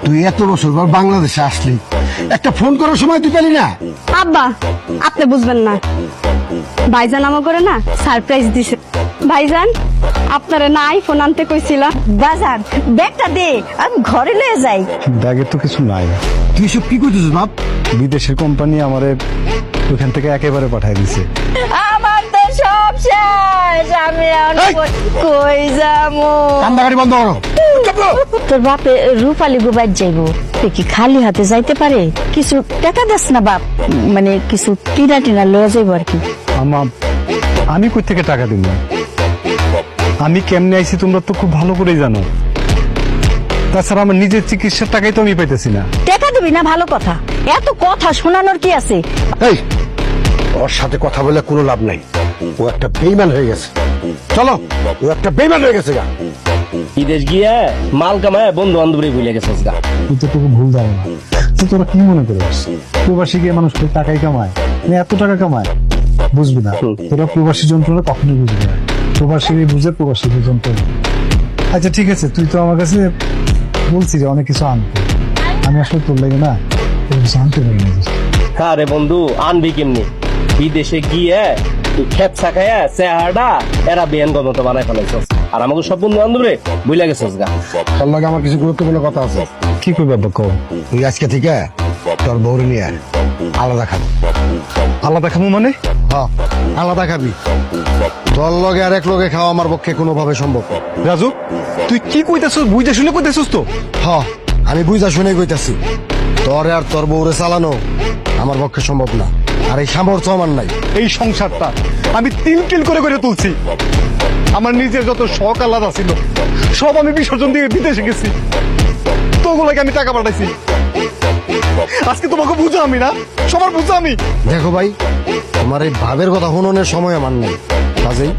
তুই এত বছর পর বাংলাদেশে আসলি, একটা ফোন করার সময় তুই পেলি না? আব্বা আপনি বুঝবেন না, ভাইজান আমার করে না সারপ্রাইজ দিছে। ভাইজান আপনারা না আইফোন আনতে কইছিলাম। বাজার ব্যাগটা দে, আমি ঘরে লয়ে যাই। ব্যাগে তো কিছু নাই। তুই সব কি করতেছিস বাপ? বিদেশের কোম্পানি আমারে ওখান থেকে একেবারে পাঠিয়ে দিছে। আমার তো সব শেষ, আমি এখন কই যাবো? কান্দাকাটি বন্ধ করো। তোর বাপে রূপালী গুবাই যাইবো, তুই কি খালি হাতে যাইতে পারে? কিছু টাকা দাস না বাপ, মানে কিছু কিনা টিনা লয়ে যাইবো আর কি। আমি কই থেকে টাকা দিব? আমি কেমনে আইছি তোমরা তো খুব ভালো করেই জানো। তাছাড়া আমার নিজের চিকিৎসার টাকাই তো আমি পাইতেছি না। টাকা দিবি না ভালো কথা, এত কথা শোনানোর কি আছে? এই, ওর সাথে কথা বলে কোনো লাভ নাই। ও একটা বেইমান হয়ে গেছে। চলো, ও একটা বেইমান হয়ে গেছে গা। বিদেশ গিয়ে মাল কামায় বন্ধু বান্ধবী ভুলে গেছিস গা। এতটুকু ভুল যাবে না তো তোরা কি মনে করিস? প্রবাসী গিয়ে মানুষ টাকাই কামায় না, এত টাকা কামায়? বুঝবি না তোরা প্রবাসী যন্ত্রণা কখনোই বুঝবি না। প্রবাসী বুঝে প্রবাসী যন্ত্রণা। আচ্ছা ঠিক আছে, তুই তো আমার কাছে বলছি যে অনেক কিছু আনতে, আমি আসলে তোর লাগে না কিছু আনতে পারি না। হ্যাঁ রে বন্ধু, আনবি কেমনি? বিদেশে গিয়ে খেত ছাকাইয়া চেহারাটা এরা বেন গমতো বানাই ফেলাইছস, আর আমাকে সব বন্ধু বান্ধবী ভুলে গেছিস গা। তোর লগে আমার কিছু গুরুত্বপূর্ণ কথা আছে। কি করবে বাবা কও? তুই আজকে থেকে তোর বউরে নিয়ে আলাদা খাবি। আলাদা খাবো মানে? হ্যাঁ, আলাদা খাবি। তোর লগে আর এক লগে খাওয়া আমার পক্ষে কোনোভাবে সম্ভব না। রাজু তুই কি কইতেছস? বুঝে শুনে কইতেছস তো? হ্যাঁ, আমি বুঝা শুনে কইতাছি, তোরে আর তোর বউরে চালানো আমার পক্ষে সম্ভব না, আর এই সামর্থ্য আমার নাই। এই সংসারটা আমি তিল করে করে তুলছি। আমার নিজের যত শখ আলাদা ছিল সব আমি বিসর্জন দিয়ে বিদেশে গেছি, তোগুলোকে আমি টাকা পাঠাইছি। আজকে তোমাকে বুঝা আমি না, সবার বুঝা আমি। দেখো ভাই, তোমার এই ভাবের কথা শুনোনের সময় আমার নেই। কাজেই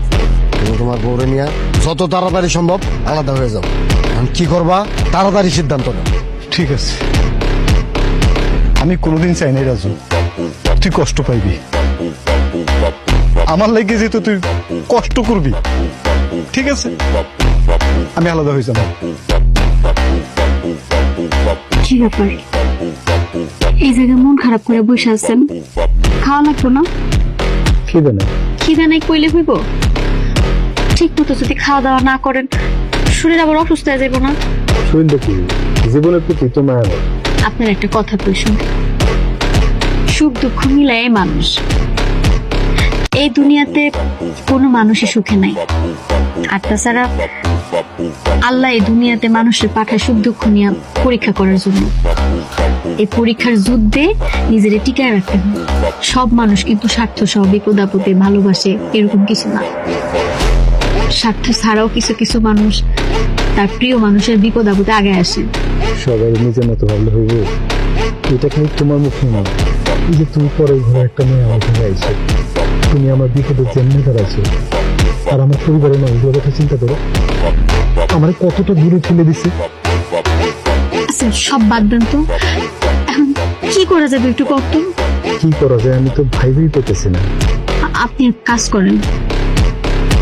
তুমি তোমার বউরে নিয়ে যত তাড়াতাড়ি সম্ভব আলাদা হয়ে যাও। এখন কি করবা তাড়াতাড়ি সিদ্ধান্ত নাও। ঠিক আছে, আমি কোনোদিন চাই নাই রাজু তুই কষ্ট পাইবি। আমার লাগে যেহেতু তুই কষ্ট করবি, ঠিক আছে আমি আলাদা হয়ে যাবো। কি ব্যাপার, এই জায়গায় মন খারাপ করে বসে আছেন? খাওয়া লাগবো না? খিদে নেই। খিদে নাই কইলে হইব? ঠিক মতো যদি খাওয়া দাওয়া না করেন শরীর আবার অসুস্থ হয়ে যাবো না? শরীরটা কি জীবনের প্রতি তো মায়া নেই। আপনার একটা কথা কইসুন, সুখ দুঃখ মিলাই মানুষ। এই দুনিয়াতে কোনো মানুষই সুখে নাই, আর তাছাড়া আল্লাহ এই দুনিয়াতে মানুষের পাঠায় সুখ দুঃখ নিয়ে পরীক্ষা করার জন্য। এই পরীক্ষার যুদ্ধে নিজের টিকায় রাখতে হয়। সব মানুষ কিন্তু স্বার্থ সহ বিপদ আপদে ভালোবাসে এরকম কিছু না। স্বার্থ ছাড়াও কিছু কিছু মানুষ তার প্রিয় মানুষের বিপদ আপদে আগে আসে। সবাই নিজের মতো ভাবলে হইব, এটা কিন্তু তোমার মুখে না। এই যে তুমি পরে ঘরে একটা মেয়ে আমার ঘরে আইছো, তুমি আমার বিপদের জেনে দাঁড়াইছো, আর আমার পরিবারের মানুষগুলোর কথা চিন্তা করো, আমার কতটা দূরে ঠেলে দিছে। আচ্ছা সব বাদ দেন তো, এখন কি করা যাবে একটু কত? কি করা যায় আমি তো ভাইবেই পেতেছি না। আপনি এক কাজ করেন,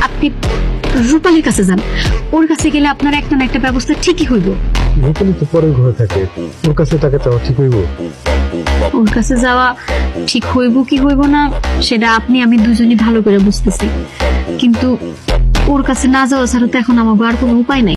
আপনি রূপালীর কাছে যান। ওর কাছে গেলে আপনার একটা না একটা ব্যবস্থা ঠিকই হইব। রূপালী তো পরের ঘরে থাকে, ওর কাছে টাকা চাওয়া ঠিক হইব? ওর কাছে যাওয়া ঠিক হইব কি হইব না সেটা আপনি আমি দুজনই ভালো করে বুঝতেছি, কিন্তু ওর কাছে না যাওয়া ছাড়া তো এখন আমার আর কোনো উপায় নাই।